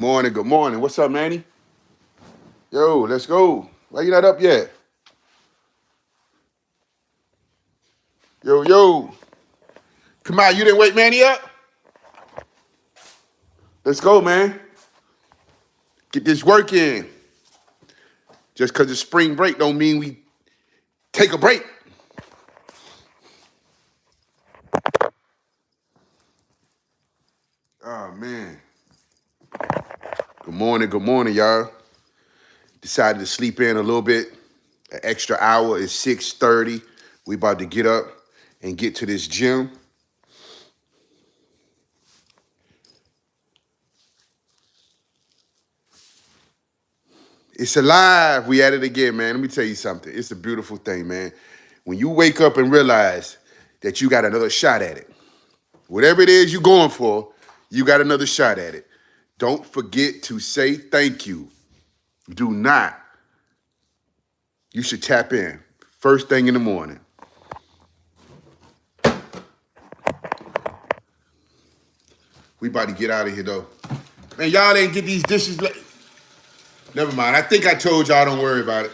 Morning, good morning. What's up, Manny? Yo, let's go. Why you not up yet? Yo, yo. Come on, you didn't wake Manny up? Let's go, man. Get this work in. Just because it's spring break don't mean we take a break. Oh, man. Good morning, y'all. Decided to sleep in a little bit. An extra hour is 6:30. We about to get up and get to this gym. It's alive. We at it again, man. Let me tell you something. It's a beautiful thing, man. When you wake up and realize that you got another shot at it, whatever it is you're going for, you got another shot at it. Don't forget to say thank you. Do not. You should tap in first thing in the morning. We about to get out of here, though. Man, y'all ain't get these dishes. Never mind. I think I told y'all don't worry about it.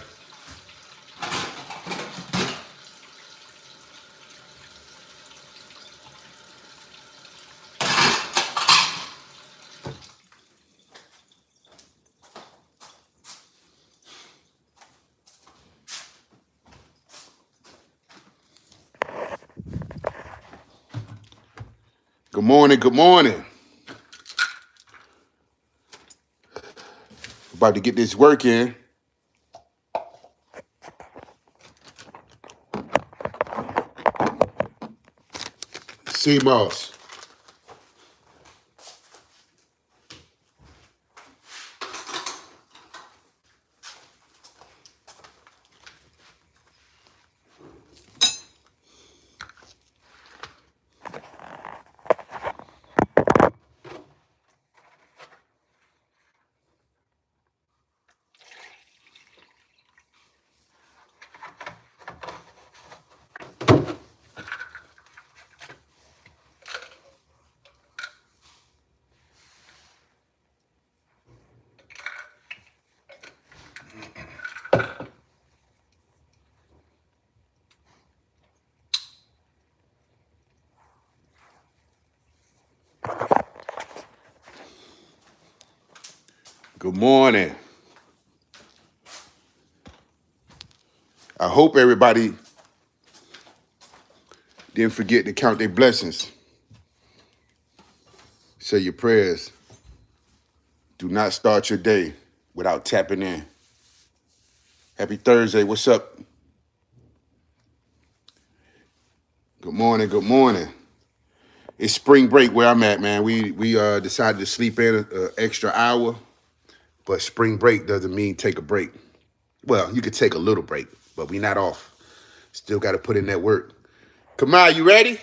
Good morning, good morning. About to get this work in. CMOS. Good morning. I hope everybody didn't forget to count their blessings. Say your prayers. Do not start your day without tapping in. Happy Thursday. What's up? Good morning. Good morning. It's spring break where I'm at, man. We decided to sleep in an extra hour, but spring break doesn't mean take a break. Well, you could take a little break, but we not off. Still got to put in that work. Kamal, you ready?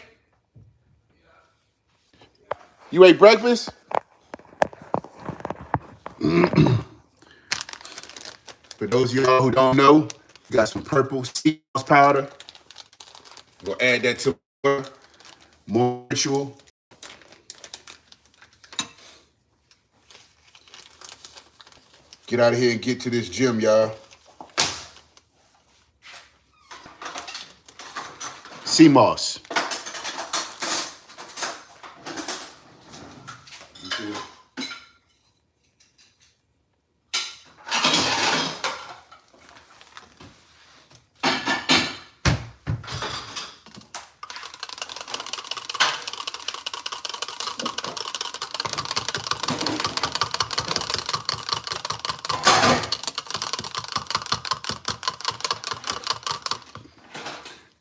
You ate breakfast? For those of y'all who don't know, you got some purple sea moss powder. We'll add that to more ritual. Get out of here and get to this gym, y'all. Sea moss.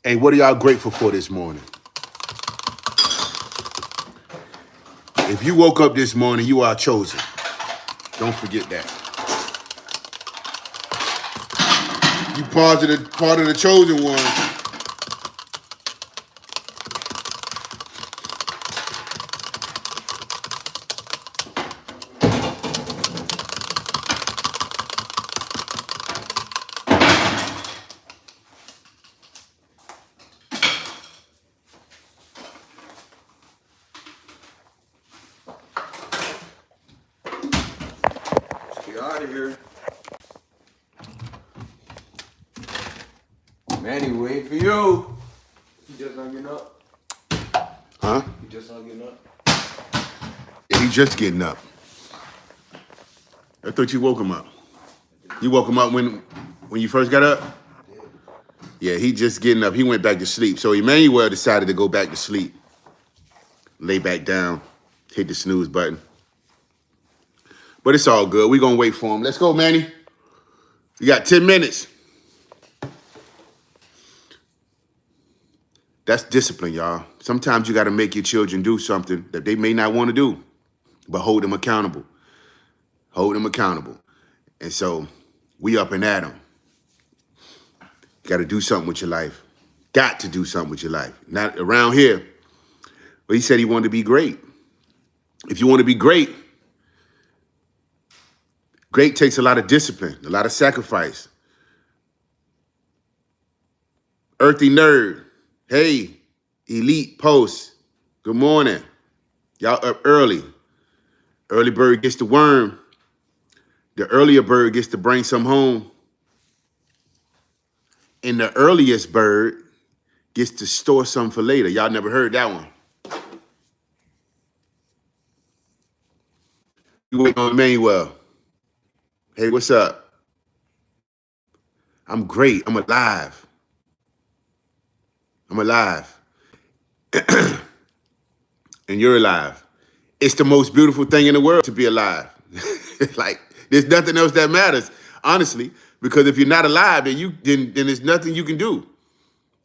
Hey, what are y'all grateful for this morning? If you woke up this morning, you are chosen. Don't forget that. You part of the chosen one. You out of here. Manny, wait for you. You just not getting up. Huh? You just not getting up. Yeah, he just getting up. I thought you woke him up. You woke him up when you first got up? Yeah, he just getting up. He went back to sleep. So Emmanuel decided to go back to sleep. Lay back down, hit the snooze button. But it's all good. We're going to wait for him. Let's go, Manny. You got 10 minutes. That's discipline, y'all. Sometimes you got to make your children do something that they may not want to do, but hold them accountable. Hold them accountable. And so we up and at them. You got to do something with your life. Got to do something with your life. Not around here. But he said he wanted to be great. If you want to be great, great takes a lot of discipline, a lot of sacrifice. Earthy Nerd, hey, Elite Post, good morning. Y'all up early. Early bird gets the worm. The earlier bird gets to bring some home. And the earliest bird gets to store some for later. Y'all never heard that one. You waiting on Emmanuel. Hey, what's up? I'm great. I'm alive. I'm alive. And you're alive. It's the most beautiful thing in the world to be alive. Like, there's nothing else that matters, honestly, because if you're not alive, then there's nothing you can do.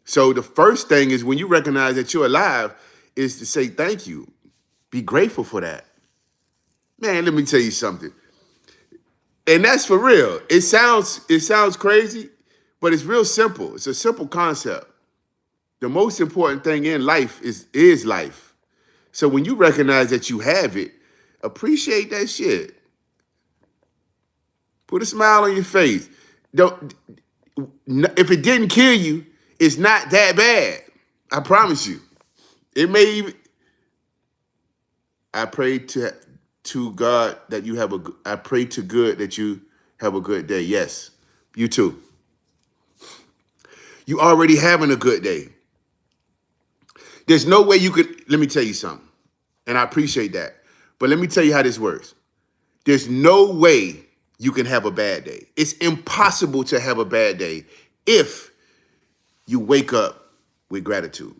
So the first thing is when you recognize that you're alive is to say thank you. Be grateful for that. Man, let me tell you something. And that's for real. It sounds crazy, but it's real simple. It's a simple concept. The most important thing in life is life. So when you recognize that you have it, appreciate that shit. Put a smile on your face. If it didn't kill you, it's not that bad. I promise you. It may even, I pray to God that you have I pray to good that you have a good day. Yes, you too. You already having a good day. There's no way you could, let me tell you something, and I appreciate that. But let me tell you how this works. There's no way you can have a bad day. It's impossible to have a bad day if you wake up with gratitude.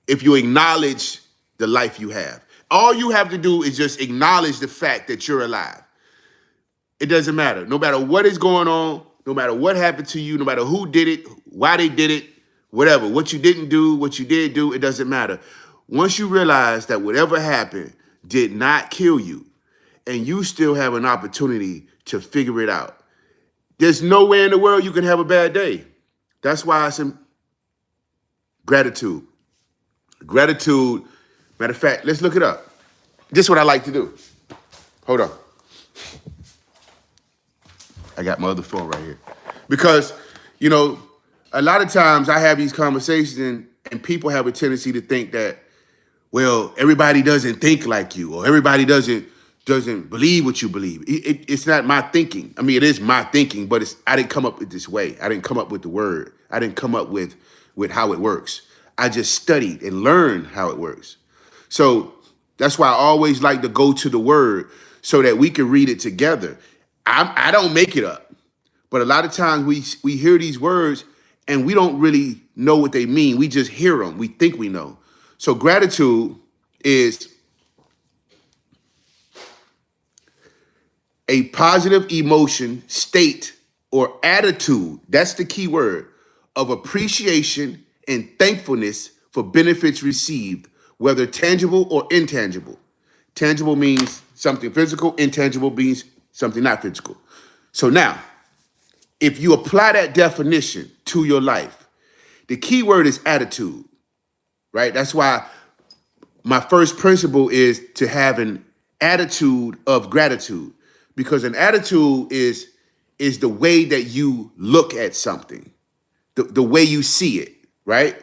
If you acknowledge the life you have. All you have to do is just acknowledge the fact that you're alive. It doesn't matter. No matter what is going on, no matter what happened to you, no matter who did it, why they did it, whatever, what you didn't do, what you did do, it doesn't matter. Once you realize that whatever happened did not kill you, and you still have an opportunity to figure it out, there's nowhere in the world you can have a bad day. That's why it's gratitude. Gratitude, matter of fact, let's look it up. This is what I like to do. Hold on. I got my other phone right here. Because, a lot of times I have these conversations and people have a tendency to think that, well, everybody doesn't think like you, or everybody doesn't believe what you believe. It's not my thinking. I mean, it is my thinking, but I didn't come up with this way. I didn't come up with the word. I didn't come up with how it works. I just studied and learned how it works. So that's why I always like to go to the word so that we can read it together. I don't make it up, but a lot of times we hear these words and we don't really know what they mean. We just hear them. We think we know. So gratitude is a positive emotion, state, or attitude. That's the key word of appreciation and thankfulness for benefits received, whether tangible or intangible. Tangible means something physical. Intangible means something not physical. So now, if you apply that definition to your life, the key word is attitude, right? That's why my first principle is to have an attitude of gratitude, because an attitude is the way that you look at something, the way you see it, right?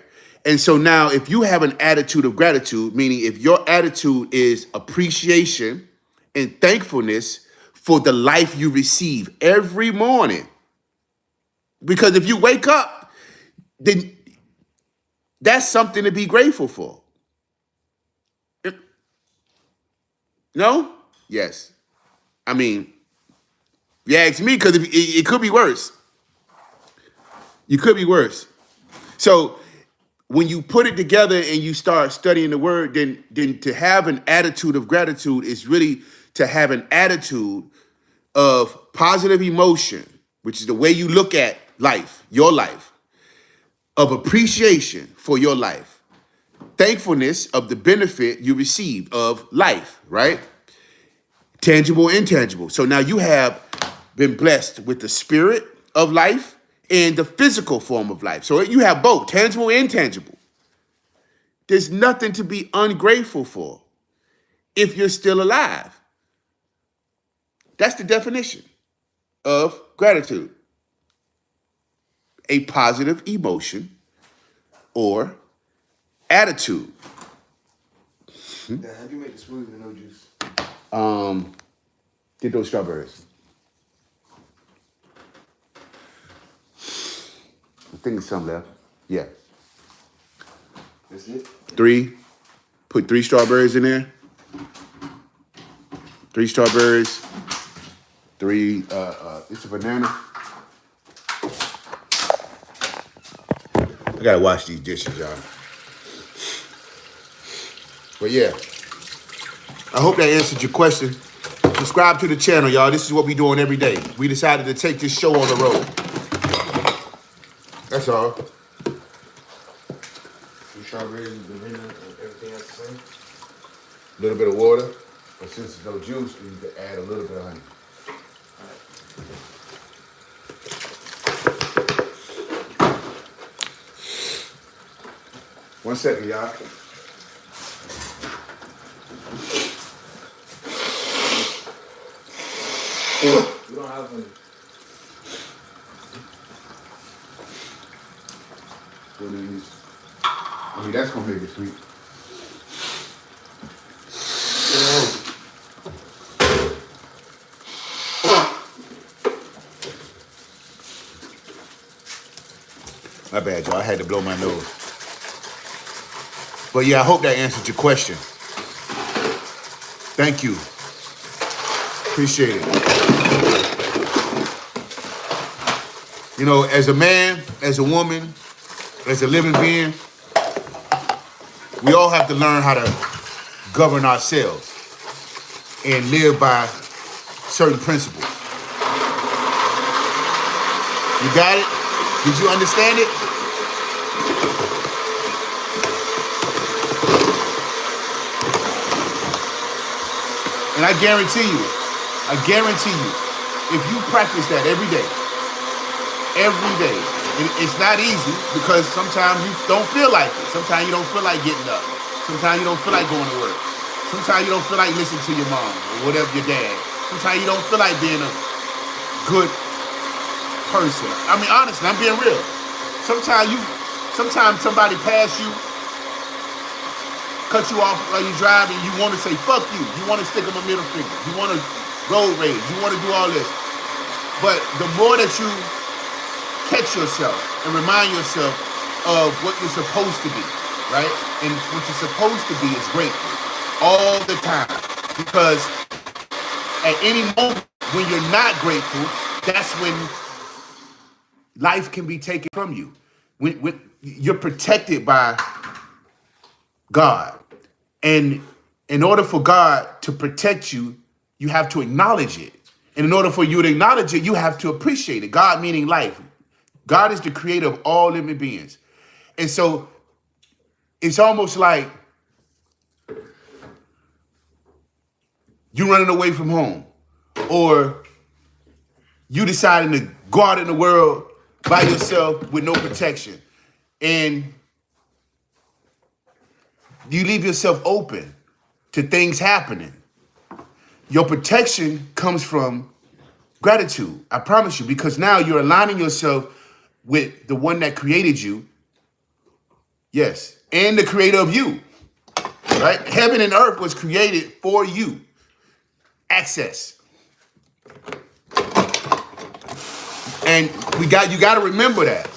And so now if you have an attitude of gratitude, meaning if your attitude is appreciation and thankfulness for the life you receive every morning. Because if you wake up, then that's something to be grateful for. No? Yes. I mean, you ask me, because it could be worse. You could be worse. So when you put it together and you start studying the word, then to have an attitude of gratitude is really to have an attitude of positive emotion, which is the way you look at life, your life, of appreciation for your life, thankfulness of the benefit you receive of life, right? Tangible, intangible. So now you have been blessed with the spirit of life and the physical form of life. So you have both, tangible and intangible. There's nothing to be ungrateful for if you're still alive. That's the definition of gratitude. A positive emotion or attitude. How do you make the smoothie with no juice? Get those strawberries. I think there's some left. Yeah. That's it? 3. Put 3 strawberries in there. 3 strawberries. 3, it's a banana. I gotta wash these dishes, y'all. But yeah, I hope that answered your question. Subscribe to the channel, y'all. This is what we doing every day. We decided to take this show on the road. That's all. 2 strawberries, banana, and everything else the same. A little bit of water. But since there's no juice, we need to add a little bit of honey. One second, y'all. We don't have any. I mean, that's gonna make it sweet. My bad, y'all. I had to blow my nose. But yeah, I hope that answered your question. Thank you. Appreciate it. You know, as a man, as a woman, as a living being, we all have to learn how to govern ourselves and live by certain principles. You got it? Did you understand it? And I guarantee you, if you practice that every day, it's not easy because sometimes you don't feel like it. Sometimes you don't feel like getting up. Sometimes you don't feel like going to work. Sometimes you don't feel like listening to your mom or whatever, your dad. Sometimes you don't feel like being a good person. I mean, honestly, I'm being real. Sometimes somebody pass you, cut you off while you drive, and you want to say, fuck you. You want to stick them a middle finger. You want to road rage. You want to do all this. But the more that you catch yourself and remind yourself of what you're supposed to be, right? And what you're supposed to be is grateful all the time. Because at any moment when you're not grateful, that's when life can be taken from you. When you're protected by God. And in order for God to protect you, you have to acknowledge it. And in order for you to acknowledge it, you have to appreciate it. God meaning life. God is the creator of all living beings. And so it's almost like you running away from home or you deciding to go out in the world by yourself with no protection. And you leave yourself open to things happening. Your protection comes from gratitude, I promise you, because now you're aligning yourself with the one that created you, yes, and the creator of you, right? Heaven and earth was created for you. Access. And you got to remember that.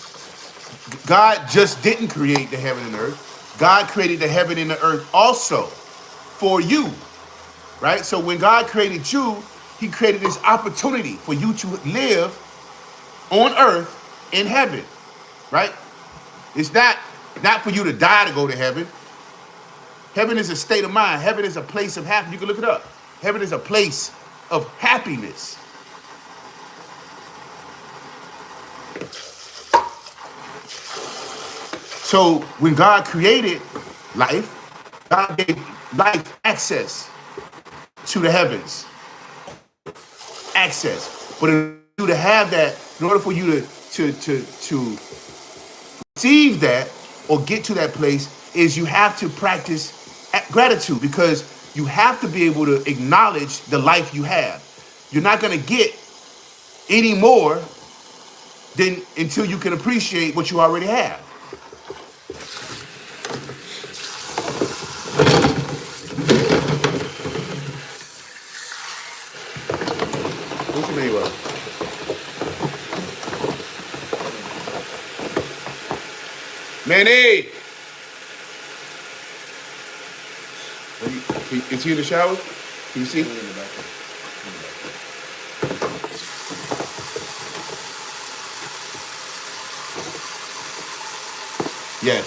God just didn't create the heaven and earth. God created the heaven and the earth also for you, right? So when God created you, he created this opportunity for you to live on earth in heaven, right? It's not for you to die to go to heaven. Heaven is a state of mind. Heaven is a place of happiness. You can look it up. Heaven is a place of happiness. So when God created life, God gave life access to the heavens. Access. But in order to have that, in order for you to receive that or get to that place, is you have to practice gratitude, because you have to be able to acknowledge the life you have. You're not going to get any more than until you can appreciate what you already have. What's your name? Manny! Is he in the shower? Can you see? Yes.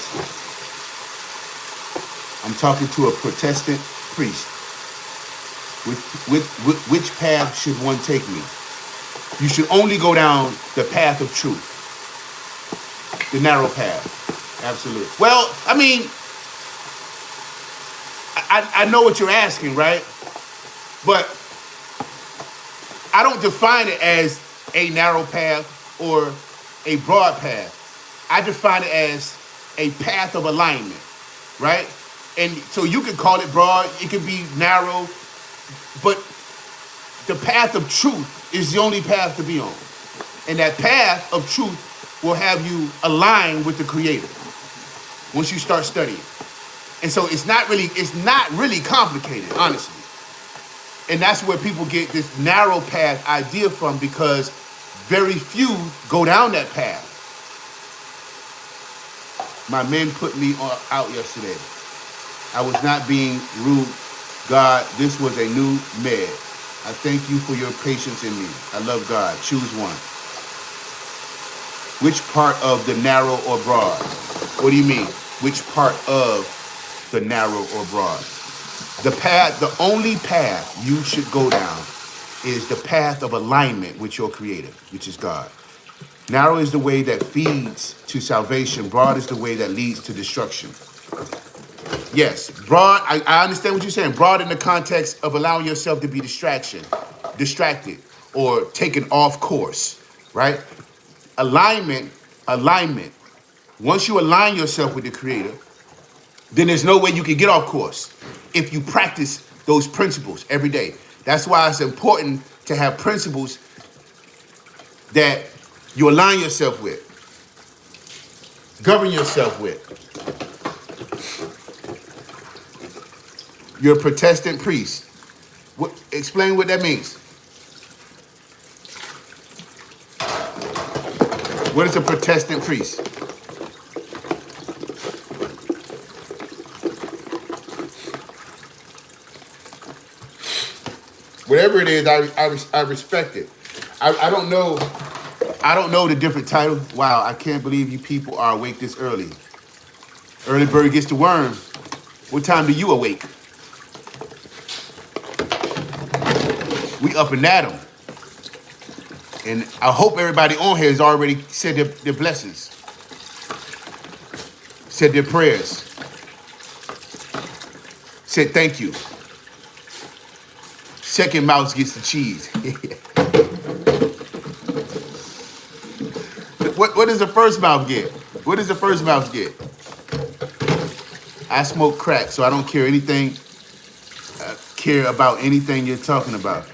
I'm talking to a Protestant priest. Which path should one take me? You should only go down the path of truth. The narrow path. Absolutely. Well, I mean, I know what you're asking, right? But I don't define it as a narrow path or a broad path. I define it as a path of alignment, right? And so you can call it broad, it can be narrow, but the path of truth is the only path to be on. And that path of truth will have you align with the Creator once you start studying. And so it's not really complicated, honestly. And that's where people get this narrow path idea from, because very few go down that path. My men put me out yesterday. I was not being rude. God, this was a new med. I thank you for your patience in me. I love God. Choose one. Which part of the narrow or broad? What do you mean? Which part of the narrow or broad? The only path you should go down is the path of alignment with your Creator, which is God. Narrow is the way that feeds to salvation. Broad is the way that leads to destruction. Yes, broad, I understand what you're saying. Broad in the context of allowing yourself to be distracted, or taken off course, right? Alignment. Once you align yourself with the Creator, then there's no way you can get off course if you practice those principles every day. That's why it's important to have principles that you align yourself with, govern yourself with. You're a Protestant priest. Explain what that means. What is a Protestant priest? Whatever it is, I respect it. I don't know the different title. Wow, I can't believe you people are awake this early. Early bird gets the worm. What time do you awake? We up and at 'em. And I hope everybody on here has already said their blessings, said their prayers, said thank you. Second mouse gets the cheese. What does the first mouth get? What does the first mouse get? I smoke crack, so I don't care about anything you're talking about.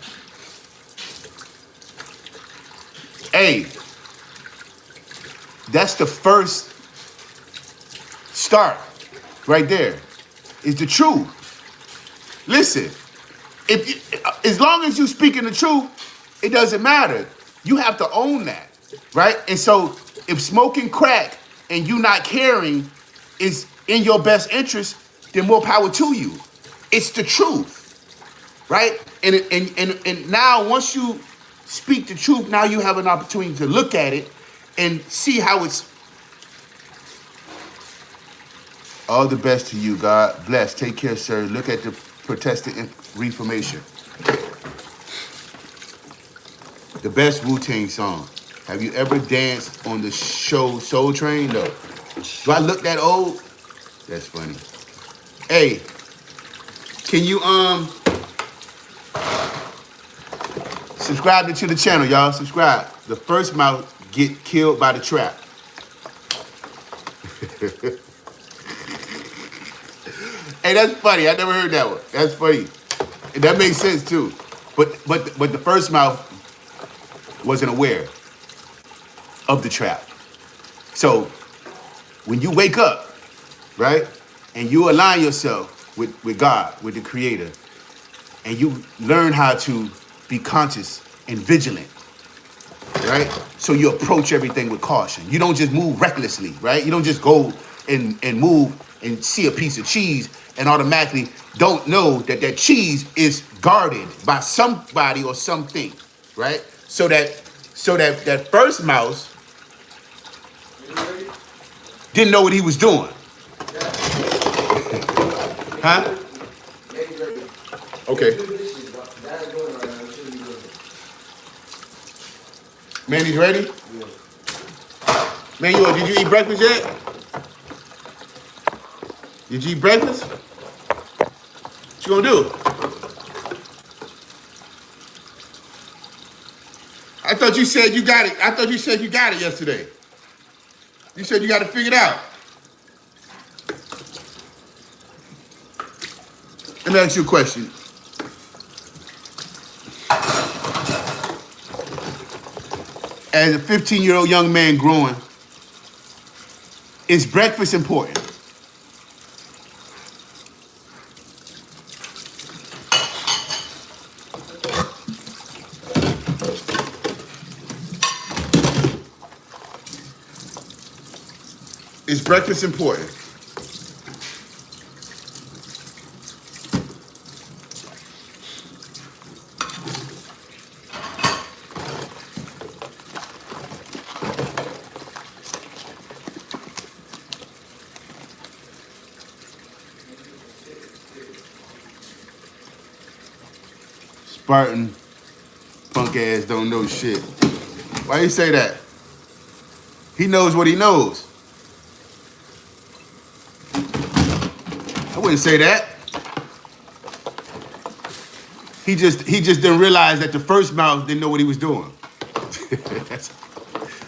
Hey, that's the first start right there. Is the truth. Listen, as long as you speaking the truth, It doesn't matter. You have to own that, right? And so if smoking crack and you not caring is in your best interest, then more power to you. It's the truth, right? And now once you speak the truth, now you have an opportunity to look at it and see how it's. All the best to you, God bless. Take care, sir. Look at the protested reformation. The best Wu-Tang song. Have you ever danced on the show Soul Train? No. Do I look that old? That's funny. Hey, can you subscribe to the channel, y'all? Subscribe. The first mouth get killed by the trap. Hey, that's funny. I never heard that one. That's funny. And that makes sense too. But the first mouth wasn't aware of the trap. So when you wake up, right, and you align yourself with God, with the Creator, and you learn how to be conscious and vigilant, right? So you approach everything with caution. You don't just move recklessly, right? You don't just go and move and see a piece of cheese and automatically don't know that that cheese is guarded by somebody or something, right? So that first mouse didn't know what he was doing. Huh? Okay. Manny's ready? Manuel, did you eat breakfast yet? Did you eat breakfast? What you gonna do? I thought you said you got it. I thought you said you got it yesterday. You said you got it figured out. Let me ask you a question. As a 15-year-old young man growing, is breakfast important? Is breakfast important? Spartan, punk ass don't know shit. Why you say that? He knows what he knows. I wouldn't say that. He just didn't realize that the first mouse didn't know what he was doing.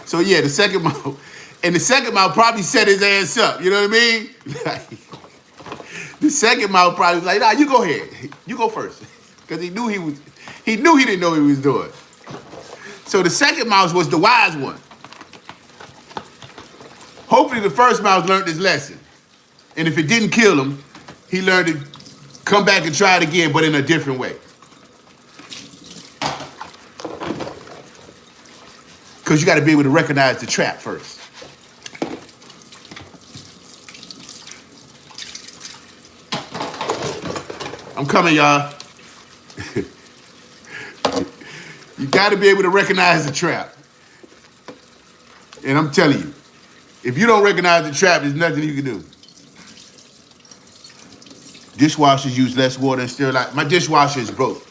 So yeah, the second mouse, and the second mouse probably set his ass up. You know what I mean? The second mouse probably was like, nah, you go ahead. You go first. Because he knew he didn't know what he was doing. So the second mouse was the wise one. Hopefully the first mouse learned his lesson. And if it didn't kill him, he learned to come back and try it again, but in a different way. Because you got to be able to recognize the trap first. I'm coming, y'all. You got to be able to recognize the trap. And I'm telling you, if you don't recognize the trap, there's nothing you can do. Dishwashers use less water and still like, my dishwasher is broke.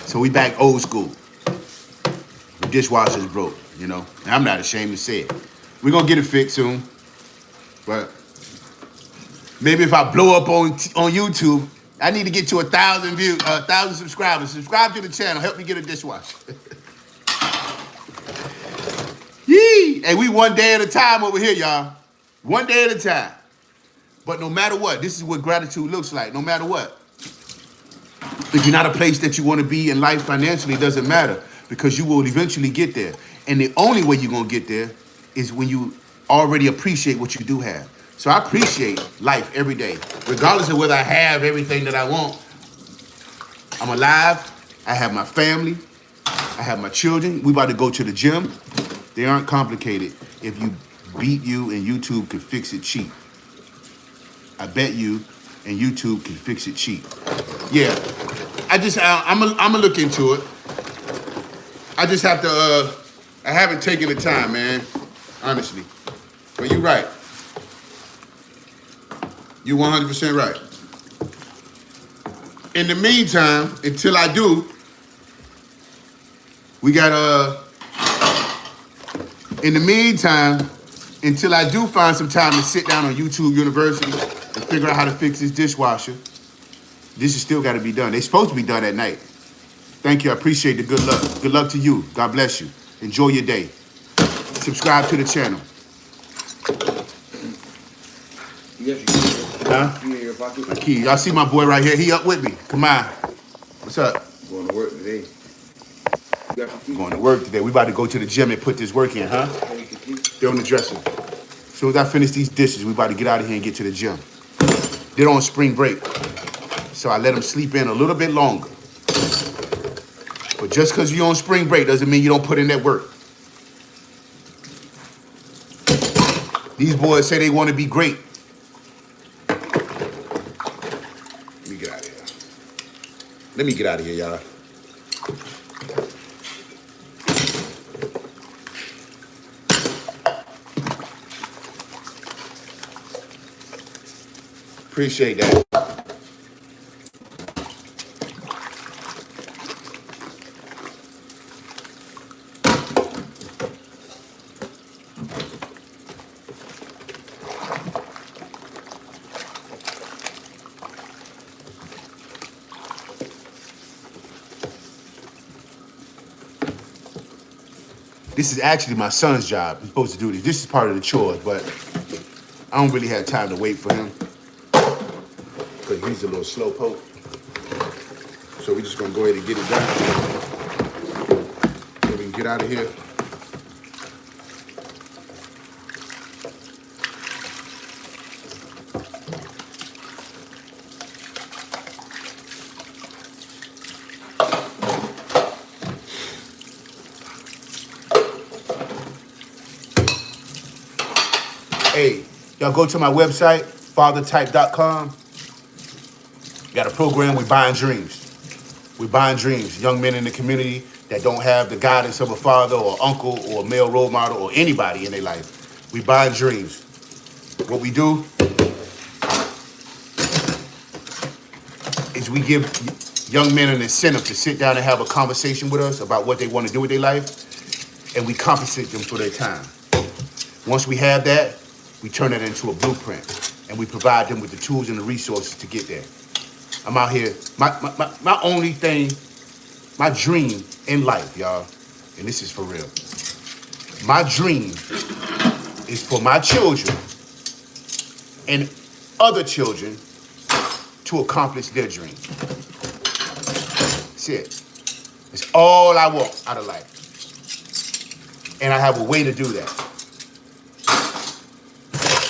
So we back old school. The dishwasher is broke, you know? And I'm not ashamed to say it. We're gonna get it fixed soon. But maybe if I blow up on YouTube, I need to get to 1,000 views, 1,000 subscribers. Subscribe to the channel, help me get a dishwasher. Yee! Hey, we one day at a time over here, y'all. One day at a time. But no matter what, this is what gratitude looks like, no matter what. If you're not a place that you want to be in life financially, it doesn't matter because you will eventually get there. And the only way you're going to get there is when you already appreciate what you do have. So I appreciate life every day, regardless of whether I have everything that I want. I'm alive. I have my family. I have my children. We about to go to the gym. They aren't complicated. If you beat you and YouTube can fix it cheap. I bet you and YouTube can fix it cheap. Yeah, I'm gonna look into it. I just have to, I haven't taken the time, man, honestly. But you're right. You're 100% right. In the meantime, until I do, we got, in the meantime, until I do find some time to sit down on YouTube University and figure out how to fix this dishwasher, this has still got to be done. They're supposed to be done at night. Thank you. I appreciate the good luck. Good luck to you. God bless you. Enjoy your day. Subscribe to the channel. Yes, Huh? you in your pocket? My key. Y'all see my boy right here. He up with me. Come on. What's up? Going to work today. You got your key? Going to work today. We about to go to the gym and put this work in, huh? Take your key. They're on the dresser. As soon as I finish these dishes, we about to get out of here and get to the gym. They're on spring break. So I let them sleep in a little bit longer. But just because you're on spring break doesn't mean you don't put in that work. These boys say they want to be great. Let me get out of here. Let me get out of here, y'all. Appreciate that. This is actually my son's job. He's supposed to do this. This is part of the chores, but I don't really have time to wait for him because he's a little slow poke. So we're just gonna go ahead and get it done so we can get out of here. Hey, y'all go to my website, fathertype.com. Got a program, we buying dreams. We buying dreams. Young men in the community that don't have the guidance of a father or uncle or a male role model or anybody in their life. We buying dreams. What we do is we give young men an incentive to sit down and have a conversation with us about what they want to do with their life, and we compensate them for their time. Once we have that, we turn it into a blueprint, and we provide them with the tools and the resources to get there. I'm out here. My only thing, my dream in life, y'all, and this is for real. My dream is for my children and other children to accomplish their dream. That's it. It's all I want out of life. And I have a way to do that.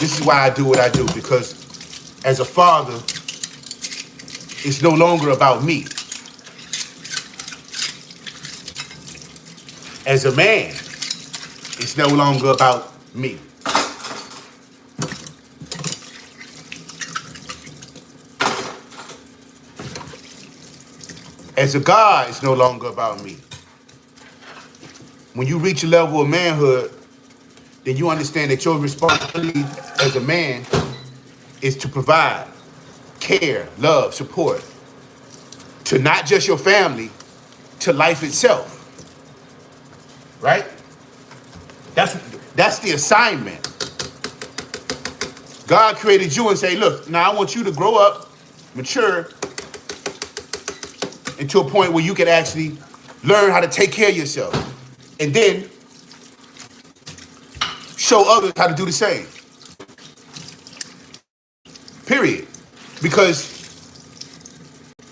This is why I do what I do, because as a father, it's no longer about me. As a man, it's no longer about me. As a God, it's no longer about me. When you reach a level of manhood, then you understand that your responsibility as a man is to provide care, love, support to not just your family, to life itself. Right? That's the assignment. God created you and say, look, now I want you to grow up, mature, into a point where you can actually learn how to take care of yourself. And then show others how to do the same. Period. Because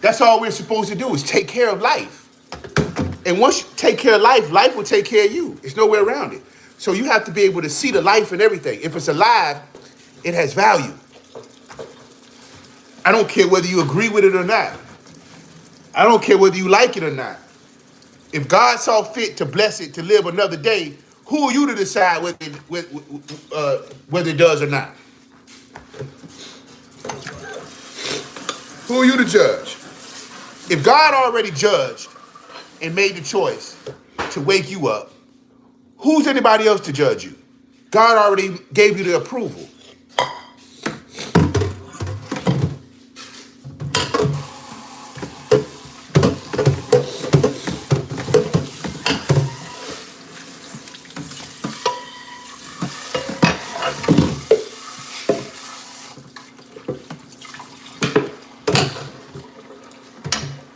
that's all we're supposed to do is take care of life. And once you take care of life, life will take care of you. There's no way around it. So you have to be able to see the life and everything. If it's alive, it has value. I don't care whether you agree with it or not. I don't care whether you like it or not. If God saw fit to bless it to live another day, who are you to decide whether it does or not? Who are you to judge? If God already judged and made the choice to wake you up, who's anybody else to judge you? God already gave you the approval.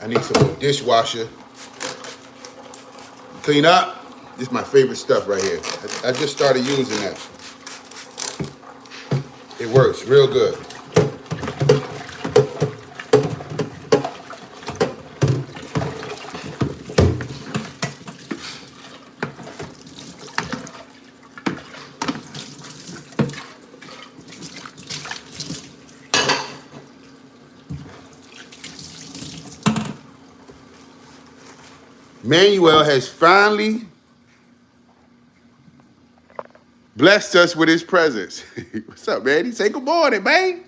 I need some more dishwasher. Clean up. This is my favorite stuff right here. I just started using that. It works real good. Manuel has finally blessed us with his presence. What's up, man? He say good morning, man.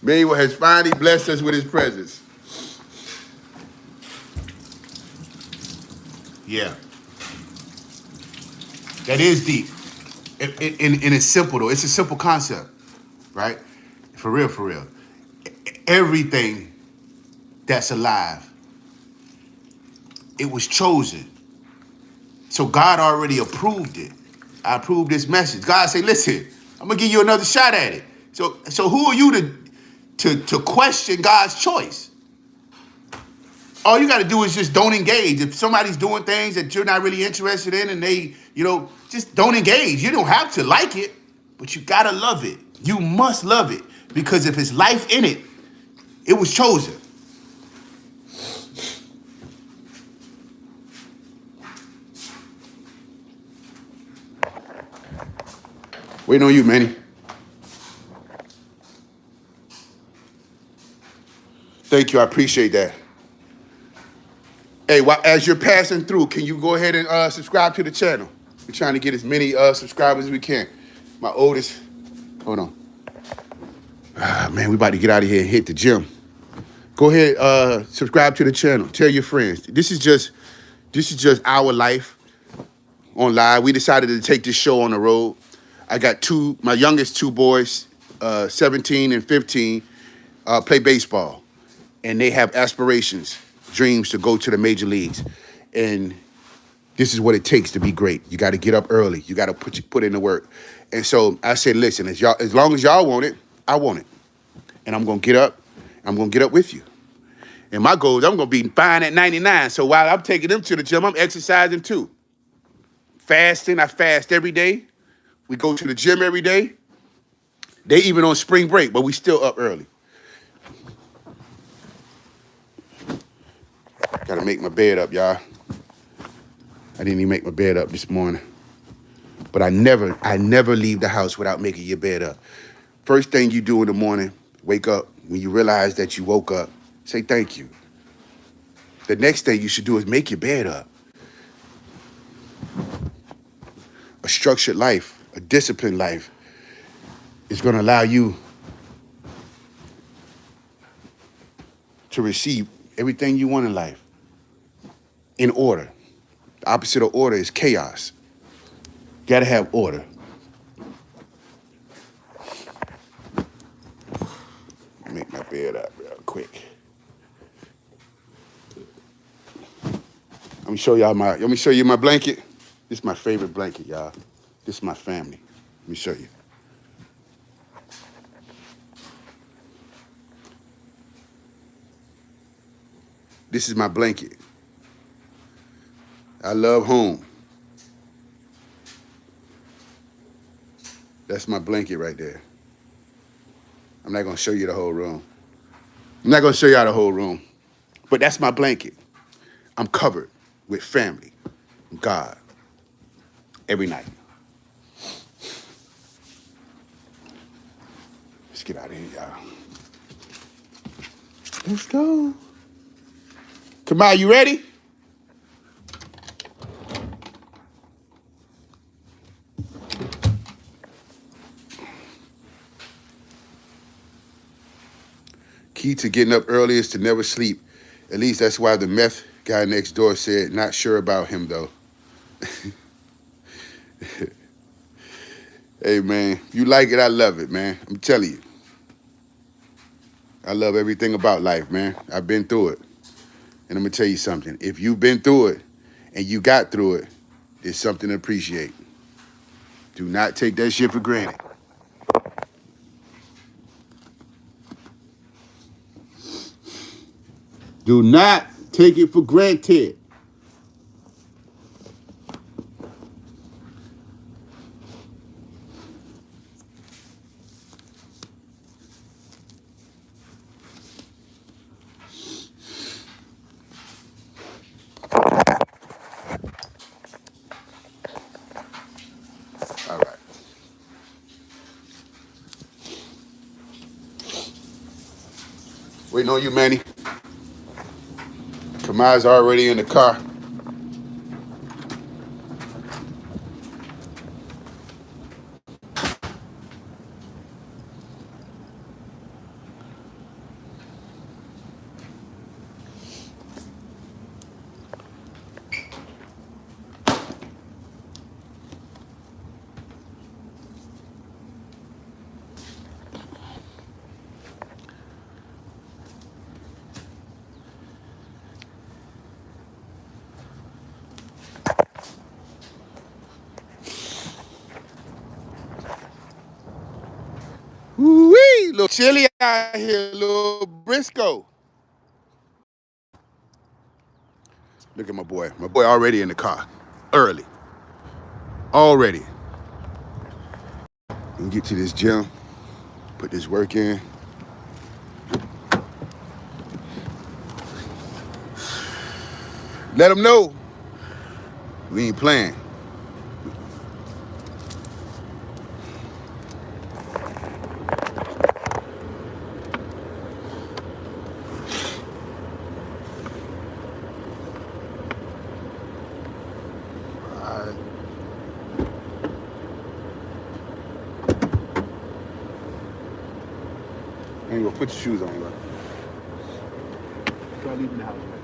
Manuel has finally blessed us with his presence. Yeah. That is deep. And it's simple, though. It's a simple concept, right? For real, for real. Everything that's alive, it was chosen. So God already approved it. I approved this message. God said, listen, I'm going to give you another shot at it. So who are you to question God's choice? All you got to do is just don't engage. If somebody's doing things that you're not really interested in and they, just don't engage. You don't have to like it, but you got to love it. You must love it because if it's life in it, it was chosen. Waiting on you, Manny. Thank you. I appreciate that. Hey, as you're passing through, can you go ahead and subscribe to the channel? We're trying to get as many subscribers as we can. My oldest, hold on. Man, we about to get out of here and hit the gym. Go ahead, subscribe to the channel. Tell your friends. This is just our life on live. We decided to take this show on the road. I got my youngest two boys, 17 and 15, play baseball. And they have aspirations, dreams to go to the major leagues. And this is what it takes to be great. You got to get up early. You got to put in the work. And so I said, listen, as long as y'all want it, I want it. And I'm going to get up. I'm going to get up with you. And my goal is I'm going to be fine at 99. So while I'm taking them to the gym, I'm exercising too. Fasting, I fast every day. We go to the gym every day. They even on spring break, but we still up early. Got to make my bed up, y'all. I didn't even make my bed up this morning. But I never leave the house without making your bed up. First thing you do in the morning, wake up. When you realize that you woke up, say thank you. The next thing you should do is make your bed up. A structured life, a disciplined life is going to allow you to receive everything you want in life in order. The opposite of order is chaos. You got to have order. Make my bed up real quick. Let me show you my blanket. This is my favorite blanket, y'all. This is my family. Let me show you. This is my blanket. I love home. That's my blanket right there. I'm not going to show you the whole room. I'm not going to show y'all the whole room. But that's my blanket. I'm covered with family, God, every night. Let's get out of here, y'all. Let's go. Come on, you ready? Key to getting up early is to never sleep. At least that's why the meth guy next door said, not sure about him though. Hey man, if you like it, I love it, man. I'm telling you. I love everything about life, man. I've been through it. And I'm gonna tell you something. If you've been through it and you got through it, it's something to appreciate. Do not take that shit for granted. Do not take it for granted. All right. Waiting on you, Manny. Kamai's already in the car. Woo-wee, little chilly out here, little Briscoe. Look at my boy. My boy already in the car. Early. Already. And get to this gym. Put this work in. Let them know we ain't playing. I ain't gonna put your shoes on, bro. Try leaving the house, man.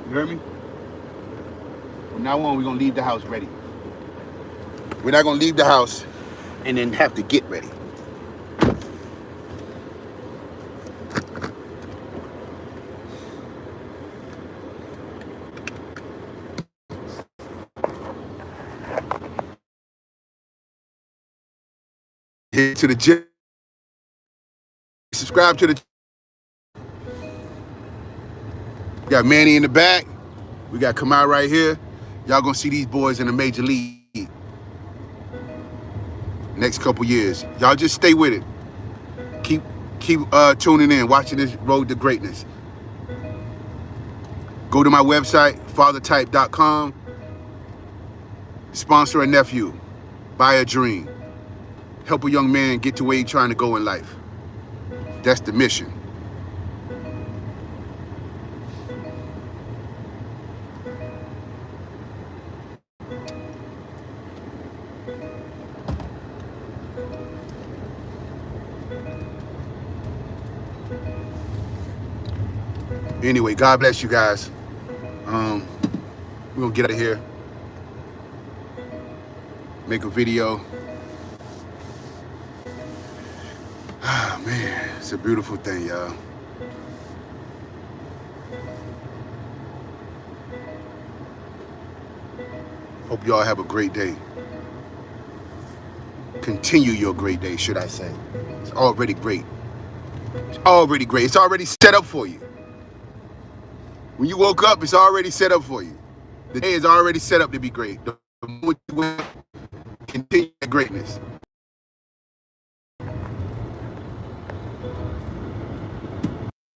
You heard me? From now on, we're gonna leave the house ready. We're not gonna leave the house and then have to get ready. Head to the gym. Subscribe to the. Got Manny in the back. We got Kamai right here. Y'all gonna see these boys in the major league next couple years. Y'all just stay with it. Keep tuning in, watching this road to greatness. Go to my website, fathertype.com. Sponsor a nephew. Buy a dream. Help a young man get to where he's trying to go in life. That's the mission. Anyway, God bless you guys. We're gonna get out of here. Make a video. Ah, man, it's a beautiful thing, y'all. Hope y'all have a great day. Continue your great day, should I say. It's already great. It's already great. It's already set up for you. When you woke up, it's already set up for you. The day is already set up to be great. The moment you wake up, continue that greatness.